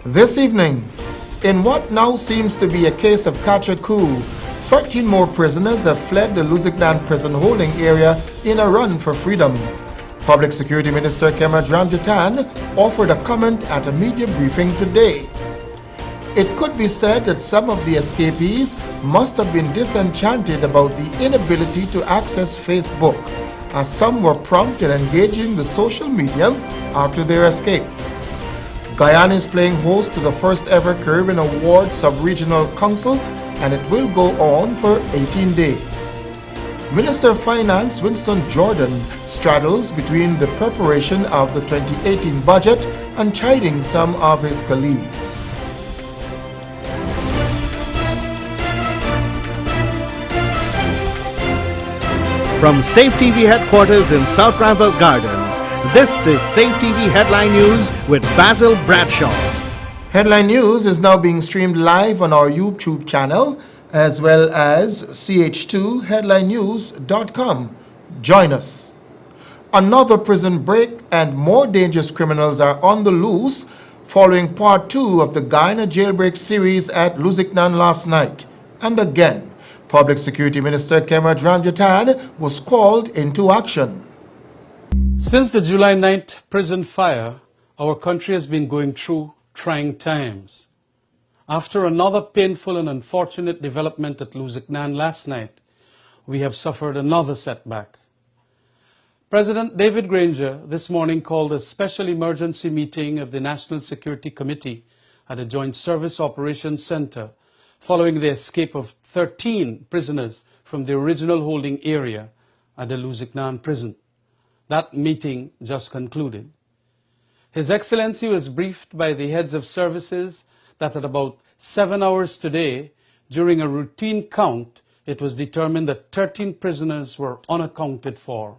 This evening, in what now seems to be a case of catch a coup, 13 more prisoners have fled the Lusignan prison holding area in a run for freedom. Public Security Minister Kemad Ramjatan offered a comment at a media briefing today. It could be said that some of the escapees must have been disenchanted about the inability to access Facebook, as some were prompt in engaging the social media after their escape. Guyana is playing host to the first ever Caribbean Awards Sub-Regional Council, and it will go on for 18 days. Minister of Finance Winston Jordan straddles between the preparation of the 2018 budget and chiding some of his colleagues. From Safe TV headquarters in South Granville Gardens, this is Safe TV Headline News with Basil Bradshaw. Headline News is now being streamed live on our YouTube channel as well as ch2headlinenews.com. Join us. Another prison break and more dangerous criminals are on the loose following part 2 of the Guyana jailbreak series at Lusignan last night. And again, Public Security Minister Kemad Ramjatan was called into action. Since the July 9th prison fire, our country has been going through trying times. After another painful and unfortunate development at Lusignan last night, we have suffered another setback. President David Granger this morning called a special emergency meeting of the National Security Committee at the Joint Service Operations Center following the escape of 13 prisoners from the original holding area at the Lusignan prison. That meeting just concluded. His Excellency was briefed by the heads of services that at about 7 hours today, during a routine count, it was determined that 13 prisoners were unaccounted for.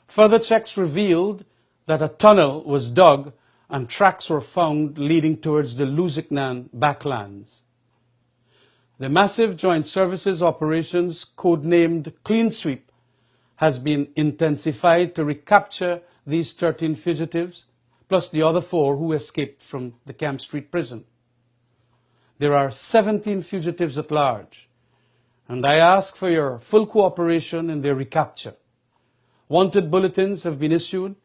Further checks revealed that a tunnel was dug and tracks were found leading towards the Lusignan backlands. The massive joint services operations, codenamed Clean Sweep, has been intensified to recapture these 13 fugitives, plus the other 4 who escaped from the Camp Street prison. There are 17 fugitives at large, and I ask for your full cooperation in their recapture. Wanted bulletins have been issued,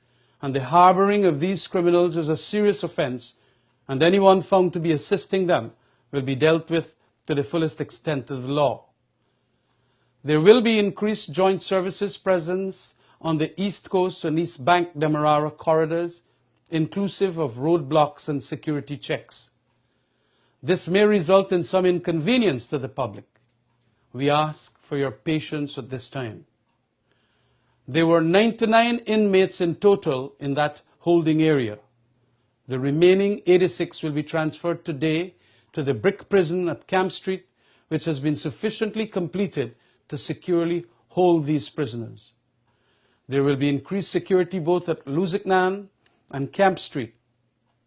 and the harboring of these criminals is a serious offense, and anyone found to be assisting them will be dealt with to the fullest extent of the law. There will be increased joint services presence on the East Coast and East Bank Demerara corridors, inclusive of roadblocks and security checks. This may result in some inconvenience to the public. We ask for your patience at this time. There were 99 inmates in total in that holding area. The remaining 86 will be transferred today to the brick prison at Camp Street, which has been sufficiently completed to securely hold these prisoners. There will be increased security both at Lusignan and Camp Street,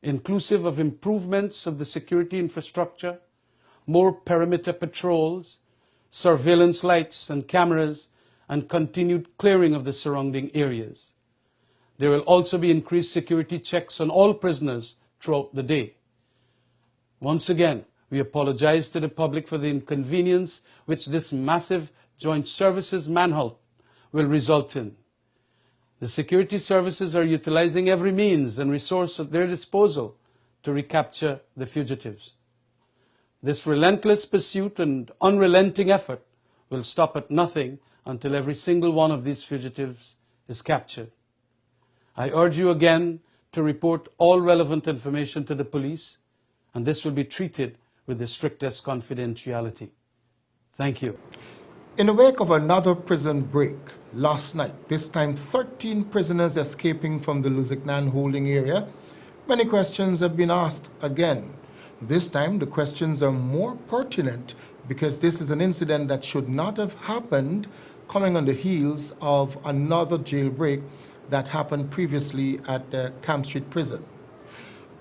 inclusive of improvements of the security infrastructure, more perimeter patrols, surveillance lights and cameras, and continued clearing of the surrounding areas. There will also be increased security checks on all prisoners throughout the day. Once again, we apologize to the public for the inconvenience which this massive joint services manhunt will result in. The security services are utilizing every means and resource at their disposal to recapture the fugitives. This relentless pursuit and unrelenting effort will stop at nothing until every single one of these fugitives is captured. I urge you again to report all relevant information to the police, and this will be treated with the strictest confidentiality. Thank you. In the wake of another prison break last night, this time 13 prisoners escaping from the Lusignan holding area, many questions have been asked again. This time the questions are more pertinent because this is an incident that should not have happened, coming on the heels of another jailbreak that happened previously at the Camp Street prison.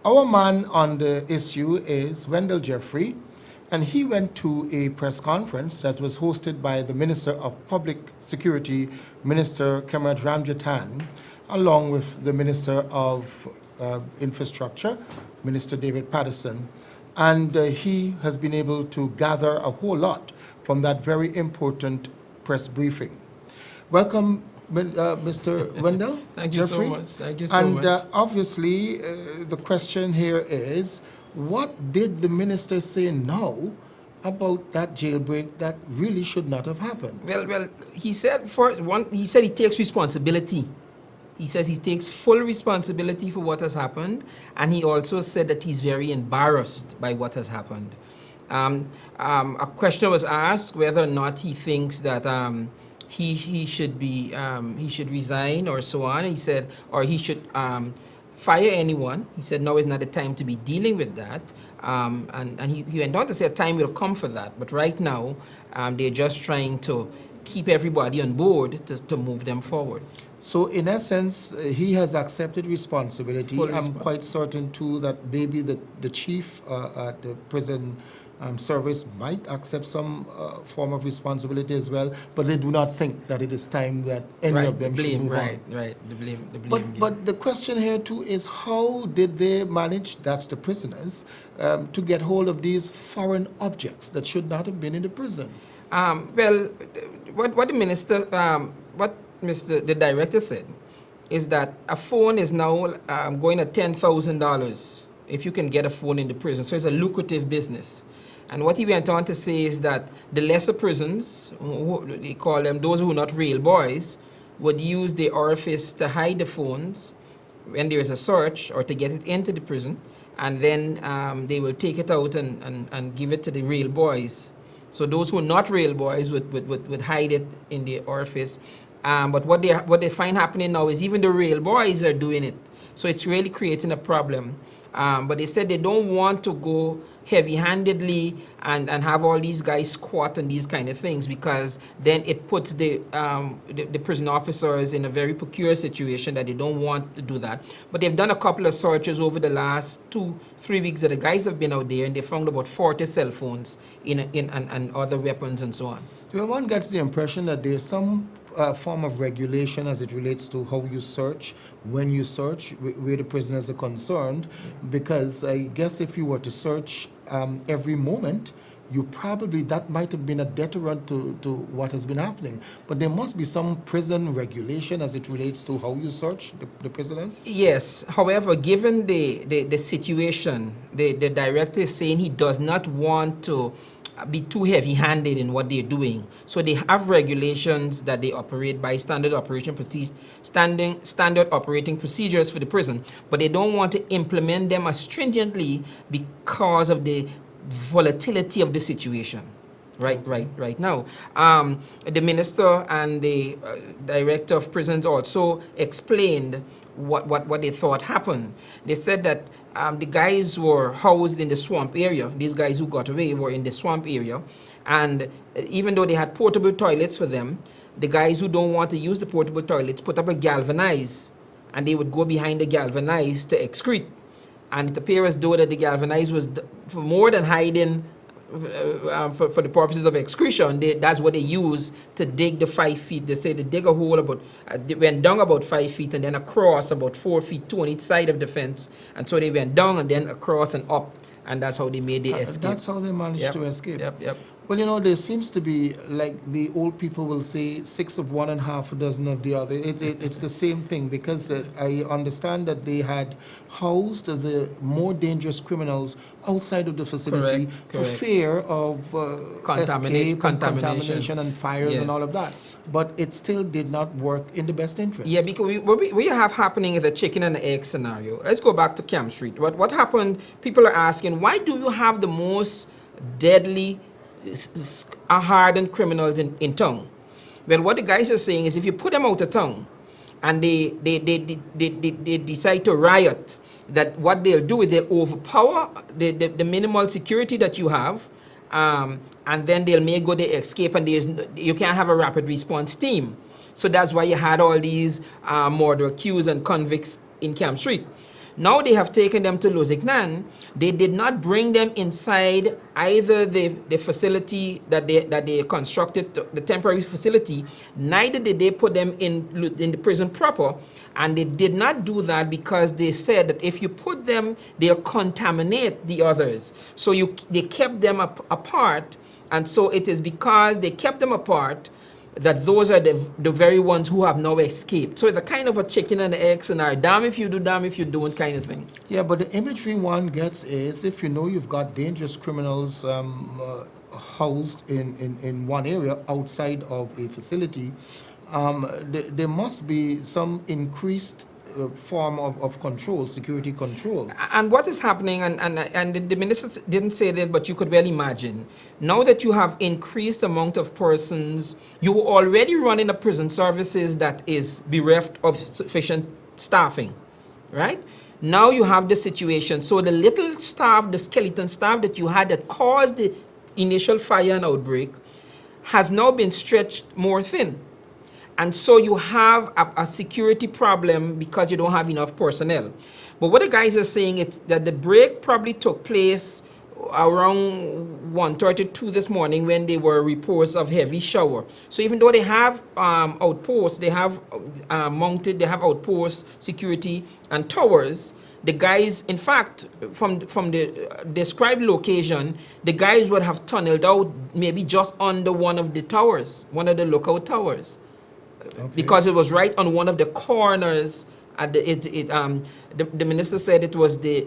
Our man on the issue is Wendell Jeffrey, and he went to a press conference that was hosted by the Minister of Public Security, Minister Kemad Ramjatan, along with the Minister of Infrastructure, Minister David Patterson, and he has been able to gather a whole lot from that very important press briefing. Welcome, Mr. Wendell. Thank you Jeffrey. so much. Thank you so and, much. obviously, the question here is, what did the minister say now about that jailbreak that really should not have happened? Well, he said he said he takes responsibility. He says he takes full responsibility for what has happened, and he also said that he's very embarrassed by what has happened. A question was asked whether or not he thinks that he should resign or so on. He said, or he should fire anyone. He said now is not the time to be dealing with that. And he went on to say a time will come for that. But right now, they're just trying to keep everybody on board to move them forward. So in essence, he has accepted responsibility. I'm quite certain too that maybe the chief at the prison service might accept some form of responsibility as well, but they do not think that it is time that any of them should move on. Right, the blame But the question here too is, how did they manage, that's the prisoners, to get hold of these foreign objects that should not have been in the prison? Well, what the minister, the director said is that a phone is now going at $10,000 if you can get a phone in the prison. So it's a lucrative business. And what he went on to say is that the lesser prisons, they call them those who are not real boys, would use the orifice to hide the phones when there is a search or to get it into the prison. And then they will take it out and give it to the real boys. So those who are not real boys would hide it in the orifice. But what they find happening now is even the real boys are doing it. So it's really creating a problem. But they said they don't want to go heavy-handedly and have all these guys squat and these kind of things, because then it puts the prison officers in a very peculiar situation that they don't want to do that. But they've done a couple of searches over the last 2-3 weeks that the guys have been out there, and they found about 40 cell phones and other weapons and so on. Well, one gets the impression that there's some form of regulation as it relates to how you search, when you search, where the prisoners are concerned, because I guess if you were to search every moment, that might have been a deterrent to what has been happening. But there must be some prison regulation as it relates to how you search the prisoners? Yes. However, given the situation, the director is saying he does not want to be too heavy-handed in what they're doing. So they have regulations that they operate by, standard operating procedures for the prison, but they don't want to implement them as stringently because of the volatility of the situation right now. The minister and the director of prisons also explained what they thought happened. They said that the guys were housed in the swamp area. These guys who got away were in the swamp area. And even though they had portable toilets for them, the guys who don't want to use the portable toilets put up a galvanized, and they would go behind the galvanized to excrete. And it appears as though that the galvanized was for more than hiding for the purposes of excretion. That's what they use to dig the 5 feet. They say they dig a hole about, they went down about 5 feet and then across about 4 feet, 2 on each side of the fence. And so they went down and then across and up. And that's how they made the escape. That's how they managed to escape. Yep. Well, you know, there seems to be, like the old people will say, 6 of one and half a dozen of the other. It's the same thing, because I understand that they had housed the more dangerous outside of the facility for fear of escape, contamination and fires and all of that. But it still did not work in the best interest. Yeah, because what we have happening is a chicken and egg scenario. Let's go back to Camp Street. What happened, people are asking, why do you have the most deadly hardened criminals in town? Well, what the guys are saying is if you put them out of town and they decide to riot, that what they'll do is they'll overpower the minimal security that you have, and then they'll make good the escape, and you can't have a rapid response team. So that's why you had all these murder accused and convicts in Camp Street. Now they have taken them to Luzignan. They did not bring them inside either the facility that they constructed, the temporary facility, neither did they put them in the prison proper. And they did not do that because they said that if you put them, they'll contaminate the others. So they kept them apart, and so it is because they kept them apart that those are the very ones who have now escaped. So it's a kind of a chicken and egg scenario. Damn if you do, damn if you don't kind of thing. Yeah, but the imagery one gets is if you know you've got dangerous criminals housed in one area outside of a facility, there must be some increased form of control, security control. And what is happening, and the minister didn't say that, but you could well imagine, now that you have increased amount of persons, you were already running a prison services that is bereft of sufficient staffing, right? Now you have the situation. So the little staff, the skeleton staff that you had that caused the initial fire and outbreak has now been stretched more thin. And so you have a security problem because you don't have enough personnel. But what the guys are saying is that the break probably took place around 1:32 this morning when there were reports of heavy shower. So even though they have outposts, they have they have outposts, security, and towers, the guys, in fact, from the described location, the guys would have tunneled out maybe just under one of the towers, one of the lookout towers. Okay. Because it was right on one of the corners. At the minister said it was the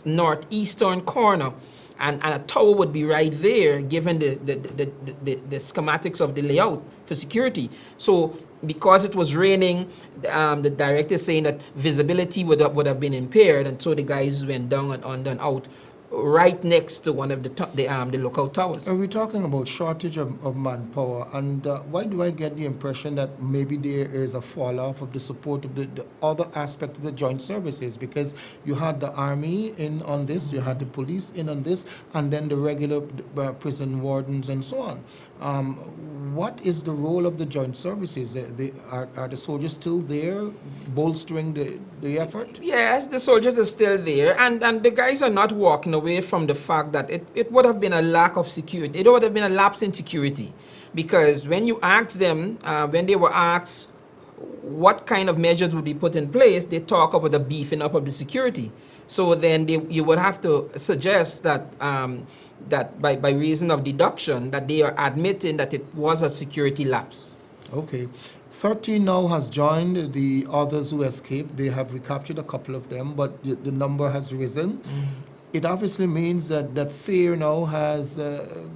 northeastern corner, and a tower would be right there, given the schematics of the layout for security. So because it was raining, the director is saying that visibility would have been impaired, and so the guys went down and under and out, right next to one of the lookout towers. Are we talking about shortage of manpower? And why do I get the impression that maybe there is a fall off of the support of the other aspect of the joint services? Because you had the army in on this, you had the police in on this, and then the regular prison wardens and so on. What is the role of the joint services? Are the soldiers still there bolstering the effort? Yes, the soldiers are still there, and the guys are not walking away from the fact that it would have been a lack of security. It would have been a lapse in security, because when you ask them, when they were asked what kind of measures would be put in place, they talk about the beefing up of the security. So then you would have to suggest that that by reason of deduction, that they are admitting that it was a security lapse. Okay. 13 now has joined the others who escaped. They have recaptured a couple of them, but the number has risen. Mm-hmm. It obviously means that fear now has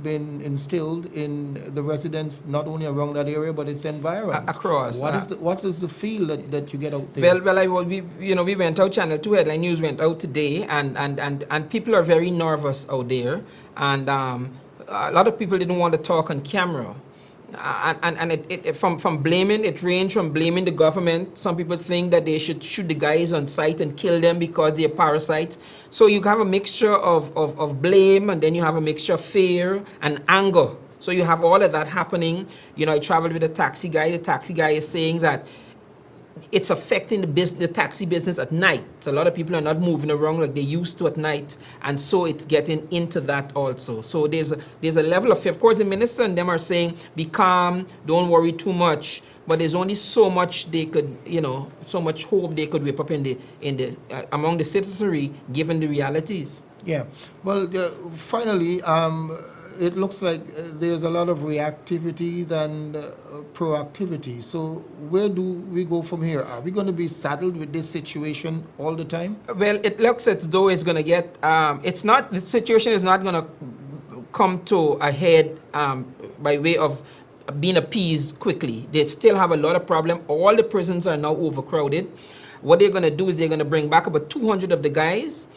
been instilled in the residents, not only around that area, but its environs. Across. What is the feel that you get out there? Well, we went out, Channel 2 Headline News went out today, and people are very nervous out there, and a lot of people didn't want to talk on camera. From blaming, it ranged from blaming the government. Some people think that they should shoot the guys on site and kill them because they're parasites. So you have a mixture of blame, and then you have a mixture of fear and anger. So you have all of that happening. You know, I traveled with a taxi guy. The taxi guy is saying that it's affecting the taxi business at night. So a lot of people are not moving around like they used to at night, and so it's getting into that also. So there's a level of fear. Of course, the minister and them are saying, be calm, don't worry too much. But there's only so much they could, so much hope they could whip up among the citizenry, given the realities. Yeah. Well, finally, it looks like there's a lot of reactivity than proactivity. So where do we go from here? Are we going to be saddled with this situation all the time? Well, it looks as though it's going to get, the situation is not going to come to a head by way of being appeased quickly. They still have a lot of problem. All the prisons are now overcrowded. What they're going to do is they're going to bring back about 200 of the guys.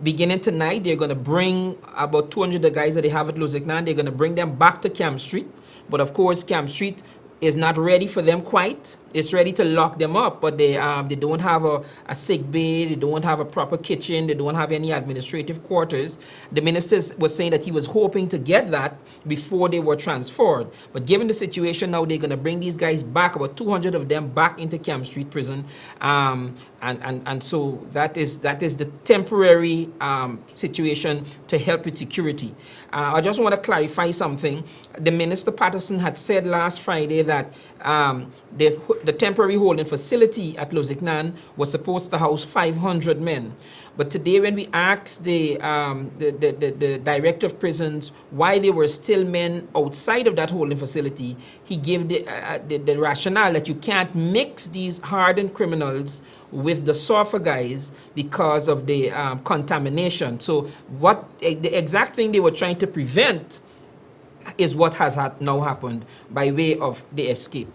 Beginning tonight, they're going to bring about 200 of the guys that they have at Luzignan. They're going to bring them back to Camp Street. But of course, Camp Street is not ready for them quite. it's ready to lock them up, but they don't have a sick bay, they don't have a proper kitchen, they don't have any administrative quarters. The minister was saying that he was hoping to get that before they were transferred. But given the situation now, they're going to bring these guys back, about 200 of them back into Camp Street Prison. And so that is the temporary situation to help with security. I just want to clarify something. The Minister Patterson had said last Friday that the temporary holding facility at Lusignan was supposed to house 500 men. But today when we asked the Director of Prisons why there were still men outside of that holding facility, he gave the rationale that you can't mix these hardened criminals with the softer guys because of the contamination. So what the exact thing they were trying to prevent is what has now happened by way of the escape.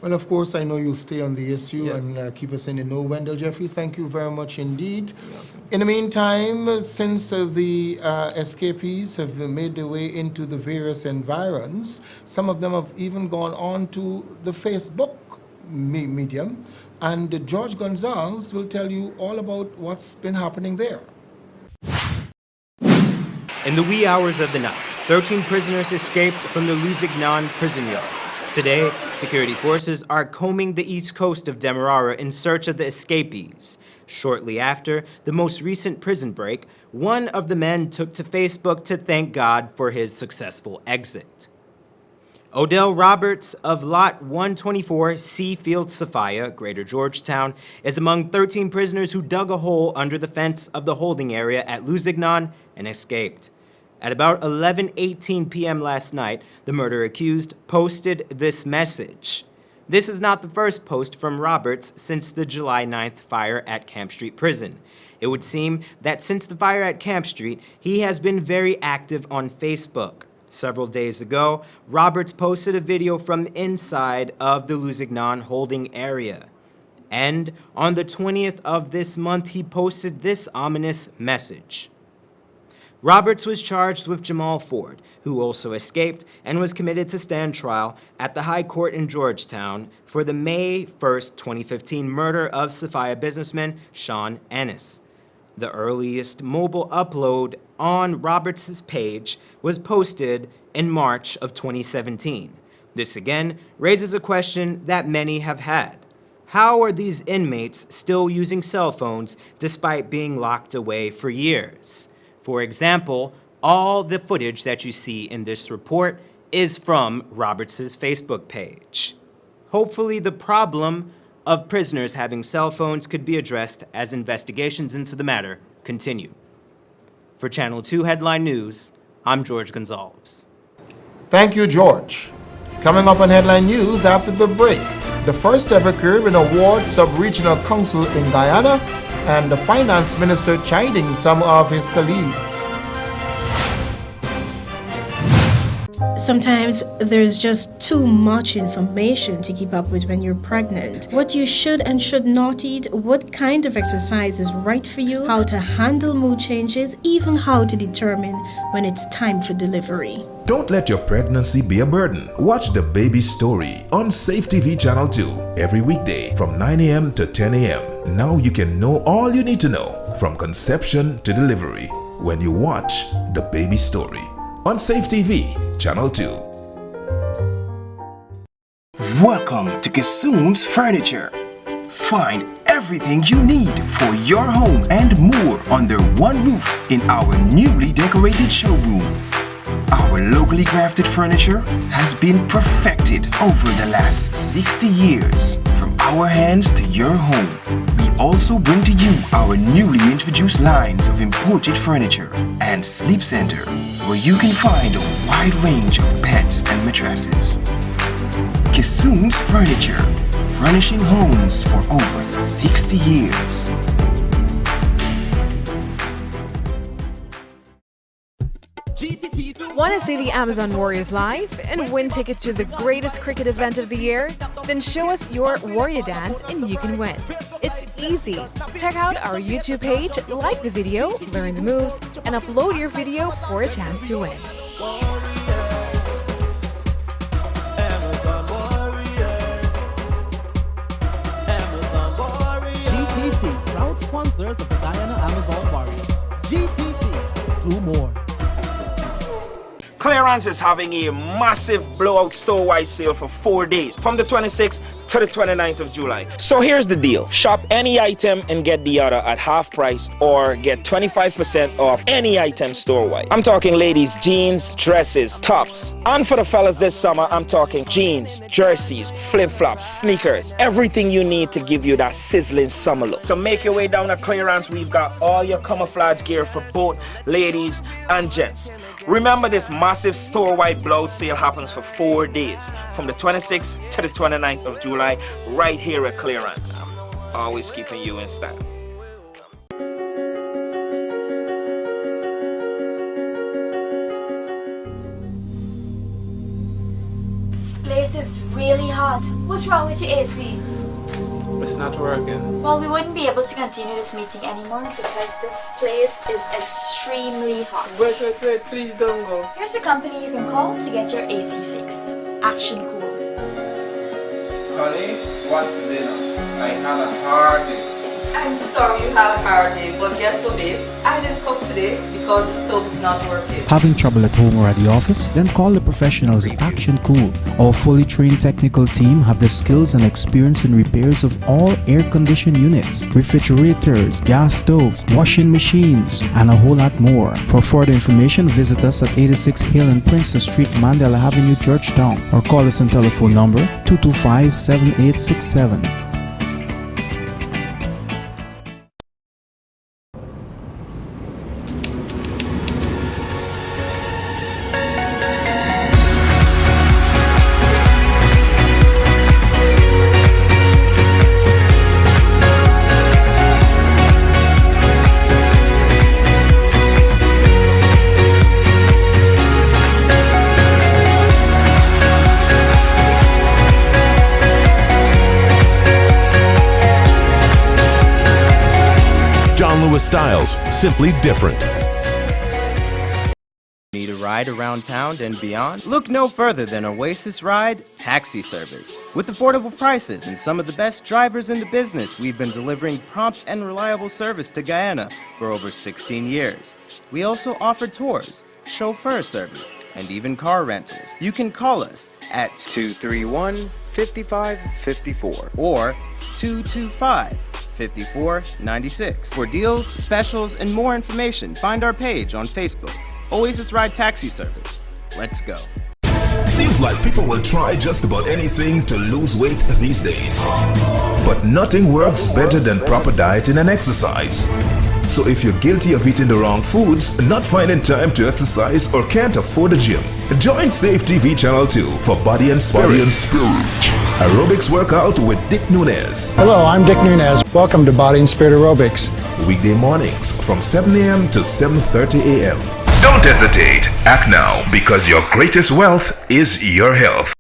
Well, of course, I know you'll stay on the issue Yes. and keep us in the know. Wendell Jeffrey, thank you very much indeed. In the meantime, since the escapees have made their way into the various environs, some of them have even gone on to the Facebook medium, and George Gonzalez will tell you all about what's been happening there. In the wee hours of the night, 13 prisoners escaped from the Lusignan prison yard. Today, security forces are combing the east coast of Demerara in search of the escapees. Shortly after the most recent prison break, one of the men took to Facebook to thank God for his successful exit. Odell Roberts of Lot 124, Seafield Sophia, Greater Georgetown, is among 13 prisoners who dug a hole under the fence of the holding area at Lusignan and escaped. At about 11:18 p.m. last night, the murder accused posted this message. This is not the first post from Roberts since the July 9th fire at Camp Street Prison. It would seem that since the fire at Camp Street, he has been very active on Facebook. Several days ago, Roberts posted a video from inside of the Lusignan holding area. And on the 20th of this month, he posted this ominous message. Roberts was charged with Jamal Ford, who also escaped and was committed to stand trial at the High Court in Georgetown for the May 1st, 2015 murder of Sophia businessman Sean Ennis. The earliest mobile upload on Roberts' page was posted in March of 2017. This again raises a question that many have had. How are these inmates still using cell phones despite being locked away for years? For example, all the footage that you see in this report is from Roberts' Facebook page. Hopefully the problem of prisoners having cell phones could be addressed as investigations into the matter continue. For Channel 2 Headline News, I'm George Gonzalez. Thank you, George. Coming up on Headline News after the break, the first ever curve in a ward sub-regional council in Guyana, and the finance minister chiding some of his colleagues. Sometimes there's just too much information to keep up with when you're pregnant. What you should and should not eat, what kind of exercise is right for you, how to handle mood changes, even how to determine when it's time for delivery. Don't let your pregnancy be a burden. Watch The Baby Story on Safe TV Channel 2 every weekday from 9 a.m. to 10 a.m. Now you can know all you need to know from conception to delivery when you watch The Baby Story on Safe TV Channel 2. Welcome to Kissoon's Furniture. Find everything you need for your home and more under one roof in our newly decorated showroom. Our locally crafted furniture has been perfected over the last 60 years. From our hands to your home, we also bring to you our newly introduced lines of imported furniture and sleep center, where you can find a wide range of beds and mattresses. Kissoon's Furniture, furnishing homes for over 60 years. Want to see the Amazon Warriors live and win tickets to the greatest cricket event of the year? Then show us your Warrior dance and you can win. It's easy. Check out our YouTube page, like the video, learn the moves, and upload your video for a chance to win. sponsors of the Guyana Amazon Warriors. GTT, do more. Clearance is having a massive blowout store-wide sale for 4 days, from the 26th to the 29th of July. So here's the deal. Shop any item and get the other at half price, or get 25% off any item store-wide. I'm talking ladies' jeans, dresses, tops. And for the fellas this summer, I'm talking jeans, jerseys, flip-flops, sneakers, everything you need to give you that sizzling summer look. So make your way down to clearance. We've got all your camouflage gear for both ladies and gents. Remember, this massive store-wide blowout sale happens for 4 days, from the 26th to the 29th of July, right here at Clearance. Always keeping you in style. This place is really hot. What's wrong with your AC? It's not working. Well, we wouldn't be able to continue this meeting anymore because this place is extremely hot. Wait, please don't go. Here's a company you can call to get your AC fixed. Action Cool. Honey, what's dinner? I had a hard day. I'm sorry you had a hard day, but guess what, babes? I didn't cook today because the stove is not working. Having trouble at home or at the office? Then call the professionals at Action Cool. Our fully trained technical team have the skills and experience in repairs of all air-conditioned units, refrigerators, gas stoves, washing machines, and a whole lot more. For further information, visit us at 86 Hill and Princess Street, Mandela Avenue, Georgetown, or call us on telephone number 225-7867. Styles, simply different. Need a ride around town and beyond? Look no further than Oasis Ride taxi service. With affordable prices and some of the best drivers in the business, we've been delivering prompt and reliable service to Guyana for over 16 years. We also offer tours, chauffeur service, and even car rentals. You can call us at 231-5554 or 225-5496. For deals, specials, and more information, find our page on Facebook, Oasis Ride Taxi Service. Let's go. Seems like people will try just about anything to lose weight these days. But nothing works better than proper dieting and exercise. So if you're guilty of eating the wrong foods, not finding time to exercise, or can't afford a gym, join Safe TV Channel 2 for Body and Spirit. Aerobics workout with Dick Nunez. Hello, I'm Dick Nunez. Welcome to Body and Spirit Aerobics. Weekday mornings from 7 a.m. to 7:30 a.m. Don't hesitate. Act now, because your greatest wealth is your health.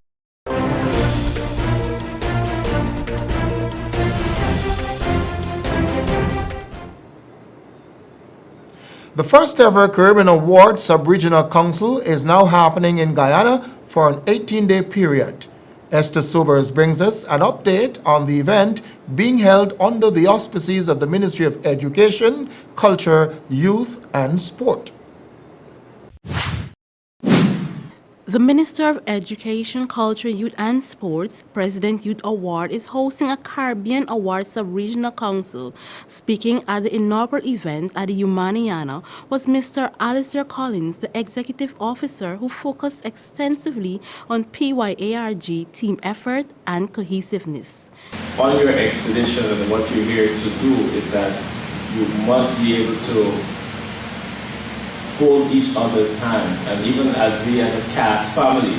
The first ever Caribbean Award Sub-Regional Council is now happening in Guyana for an 18-day period. Esther Sobers brings us an update on the event being held under the auspices of the Ministry of Education, Culture, Youth and Sport. The Minister of Education, Culture, Youth and Sports, President Youth Award, is hosting a Caribbean Award Sub-Regional Council. Speaking at the inaugural event at the Humaniana was Mr. Alistair Collins, the Executive Officer, who focused extensively on PYARG team effort and cohesiveness. On your expedition, and what you're here to do is that you must be able to hold each other's hands, and even as we as a cast family,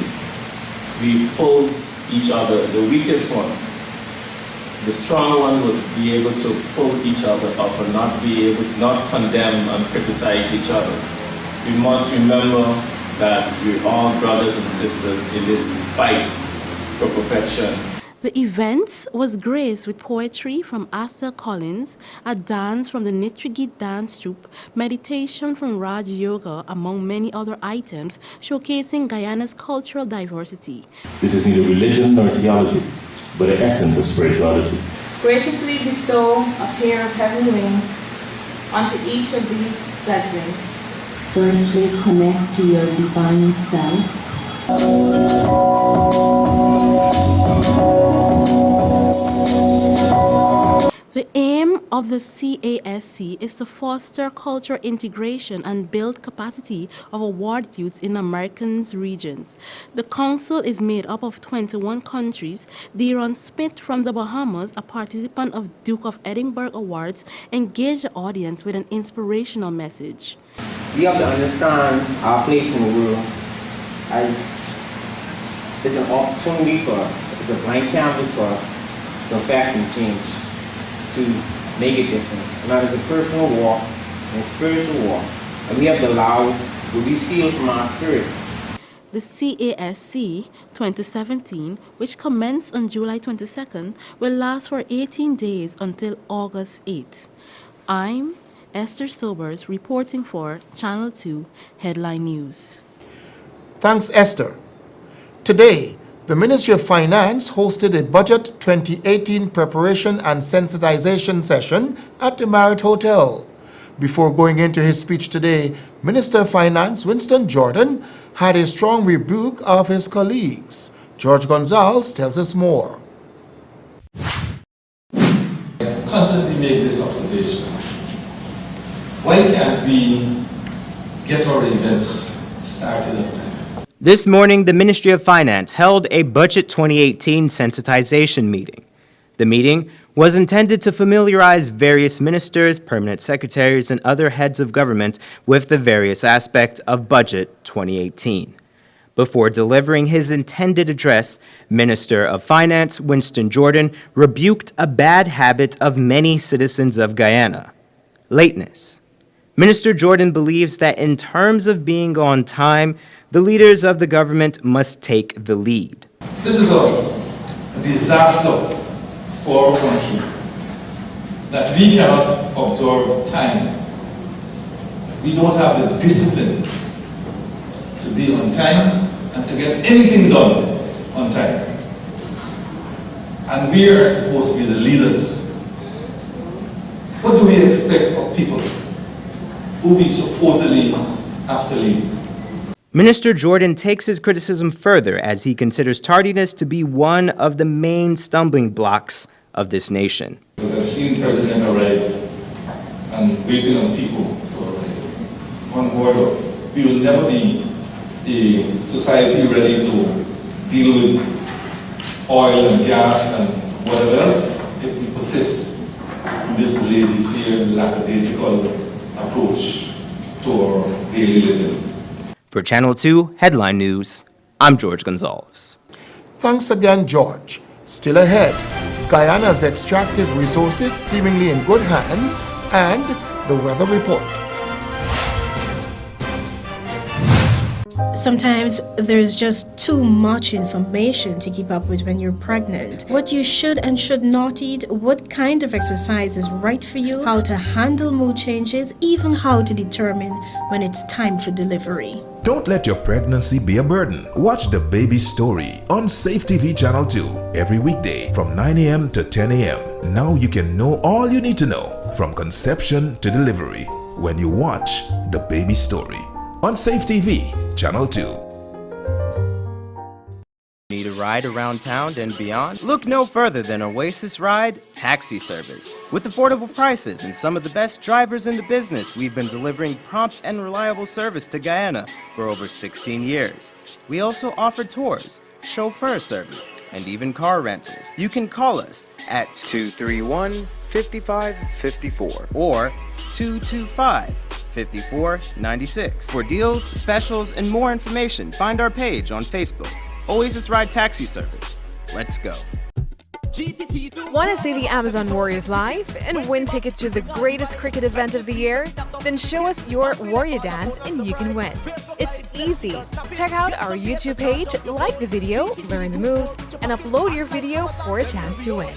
we pull each other. The weakest one, the strong one, would be able to pull each other up and not condemn and criticize each other. We must remember that we're all brothers and sisters in this fight for perfection. The event was graced with poetry from Esther Collins, a dance from the Nitrigit Dance Troupe, meditation from Raj Yoga, among many other items showcasing Guyana's cultural diversity. This is neither religion nor theology, but the essence of spirituality. Graciously bestow a pair of heavenly wings unto each of these veterans. Firstly, connect to your divine self. The aim of the CASC is to foster cultural integration and build capacity of award youths in Americans regions. The council is made up of 21 countries. Deron Smith from the Bahamas, a participant of Duke of Edinburgh Awards, engaged the audience with an inspirational message. We have to understand our place in the world as it's an opportunity for us, it's a blank canvas for us to affect some change, to make a difference. And that is a personal walk and a spiritual walk. And we have to allow what we feel from our spirit. The CASC 2017, which commenced on July 22nd, will last for 18 days until August 8th. I'm Esther Sobers reporting for Channel 2 Headline News. Thanks, Esther. Today, the Ministry of Finance hosted a Budget 2018 preparation and sensitization session at the Marriott Hotel. Before going into his speech today, Minister of Finance Winston Jordan had a strong rebuke of his colleagues. George Gonzalez tells us more. Constantly make this observation. Why can't we get our events started on time? This morning, the Ministry of Finance held a Budget 2018 sensitization meeting. The meeting was intended to familiarize various ministers, permanent secretaries, and other heads of government with the various aspects of Budget 2018. Before delivering his intended address, Minister of Finance Winston Jordan rebuked a bad habit of many citizens of Guyana: lateness. Minister Jordan believes that in terms of being on time, the leaders of the government must take the lead. This is a disaster for our country, that we cannot observe time. We don't have the discipline to be on time and to get anything done on time. And we are supposed to be the leaders. What do we expect of people who we supposedly have to lead? Minister Jordan takes his criticism further as he considers tardiness to be one of the main stumbling blocks of this nation. Because I've seen the President arrive and waiting on people to arrive. One word of, we will never be a society ready to deal with oil and gas and whatever else if we persist in this laissez-faire, lackadaisical approach to our daily living. For Channel 2 Headline News, I'm George Gonzalez. Thanks again, George. Still ahead, Guyana's extractive resources seemingly in good hands, and the weather report. Sometimes there's just too much information to keep up with when you're pregnant. What you should and should not eat, what kind of exercise is right for you, how to handle mood changes, even how to determine when it's time for delivery. Don't let your pregnancy be a burden. Watch The Baby Story on Safe TV Channel 2 every weekday from 9 a.m. to 10 a.m. Now you can know all you need to know from conception to delivery when you watch The Baby Story on Safe TV Channel 2. Need a ride around town and beyond? Look no further than Oasis Ride Taxi Service. With affordable prices and some of the best drivers in the business, we've been delivering prompt and reliable service to Guyana for over 16 years. We also offer tours, chauffeur service, and even car rentals. You can call us at 231-5554 or 225-5496. For deals, specials, and more information, find our page on Facebook. Oasis Ride Taxi Service. Let's go. Want to see the Amazon Warriors live and win tickets to the greatest cricket event of the year? Then show us your Warrior dance and you can win. It's easy. Check out our YouTube page, like the video, learn the moves, and upload your video for a chance to win.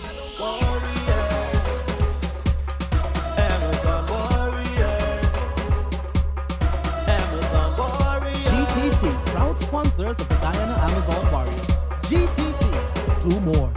GTT, proud sponsors of the Guyana Amazon Warriors. GTT, do more.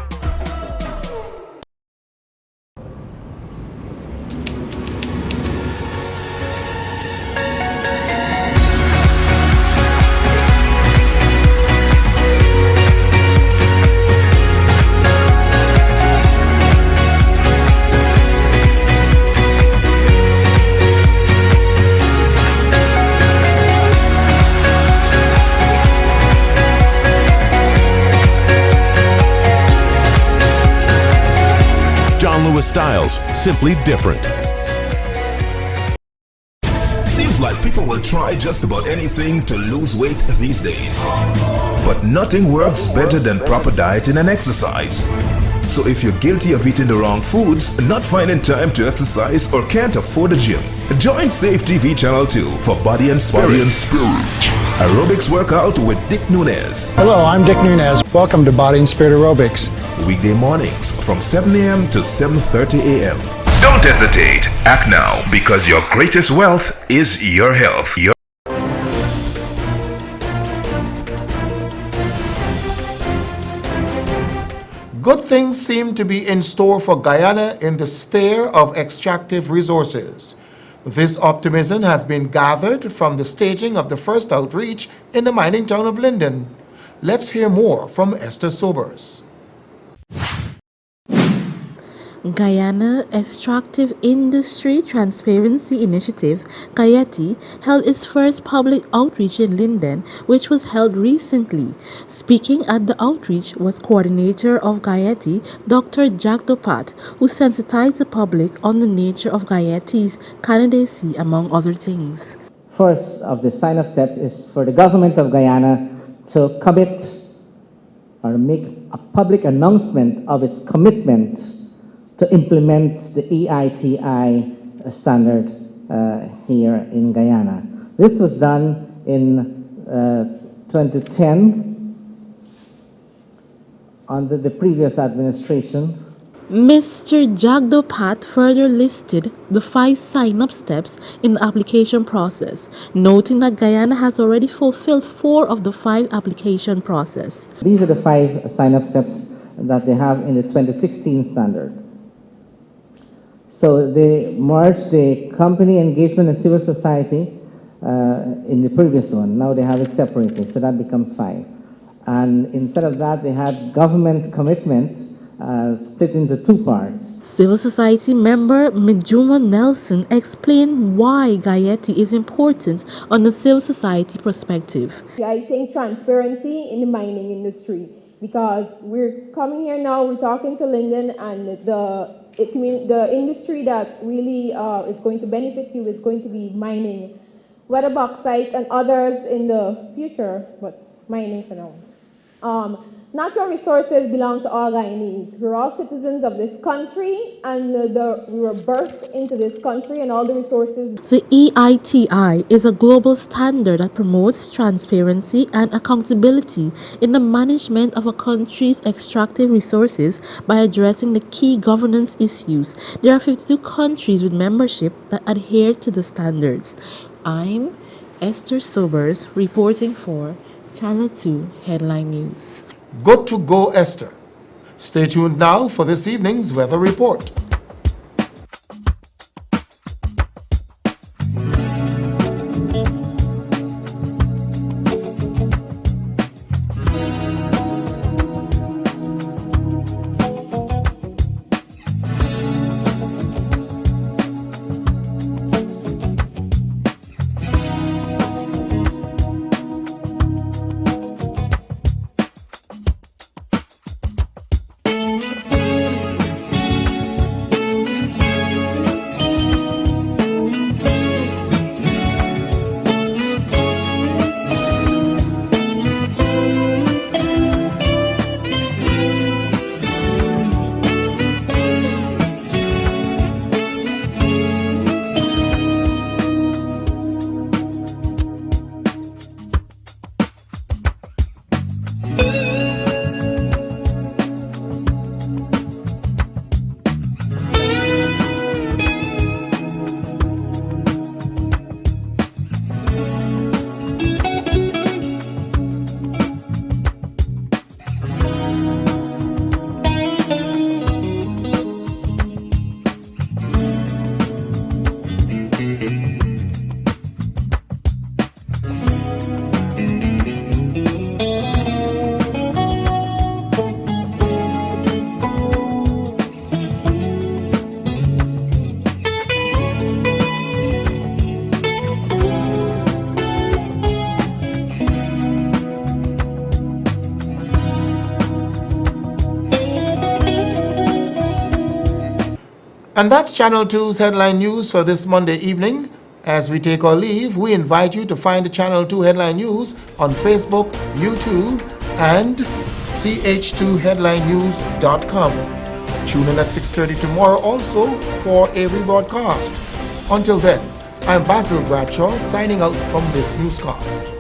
styles, simply different. Seems like people will try just about anything to lose weight these days. But nothing works better than proper dieting and exercise. So if you're guilty of eating the wrong foods, not finding time to exercise, or can't afford a gym, join Safe TV Channel 2 for Body and Spirit. Aerobics workout with Dick Nunez. Hello, I'm Dick Nunez. Welcome to Body and Spirit Aerobics. Weekday mornings from 7 a.m. to 7:30 a.m. Don't hesitate. Act now, because your greatest wealth is your health. Good things seem to be in store for Guyana in the sphere of extractive resources. This optimism has been gathered from the staging of the first outreach in the mining town of Linden. Let's hear more from Esther Sobers. Guyana Extractive Industry Transparency Initiative, GUYATI, held its first public outreach in Linden, which was held recently. Speaking at the outreach was coordinator of GUYATI, Dr. Jack Dopat, who sensitized the public on the nature of GUYATI's candidacy, among other things. First of the sign-up steps is for the government of Guyana to commit or make a public announcement of its commitment to implement the EITI standard here in Guyana. This was done in 2010 under the previous administration. Mr. Jagdopat further listed the 5 sign-up steps in the application process, noting that Guyana has already fulfilled 4 of the 5 application process. These are the 5 sign-up steps that they have in the 2016 standard. So they merged the company engagement and civil society in the previous one. Now they have it separated, so that becomes 5. And instead of that, they had government commitment split into 2 parts. Civil society member Mijuma Nelson explained why GUYATI is important on the civil society perspective. I think transparency in the mining industry, because we're coming here now, we're talking to Linden, and the industry that really is going to benefit you is going to be mining, whether bauxite and others in the future, but mining for now. Natural resources belong to all Guyanese. We're all citizens of this country, and we were birthed into this country, and all the resources. The EITI is a global standard that promotes transparency and accountability in the management of a country's extractive resources by addressing the key governance issues. There are 52 countries with membership that adhere to the standards. I'm Esther Sobers, reporting for Channel 2 Headline News. Good to go, Esther. Stay tuned now for this evening's weather report. And that's Channel 2's headline news for this Monday evening. As we take our leave, we invite you to find the Channel 2 headline news on Facebook, YouTube, and ch2headlinenews.com. Tune in at 6:30 tomorrow also for a rebroadcast. Until then, I'm Basil Bradshaw signing out from this newscast.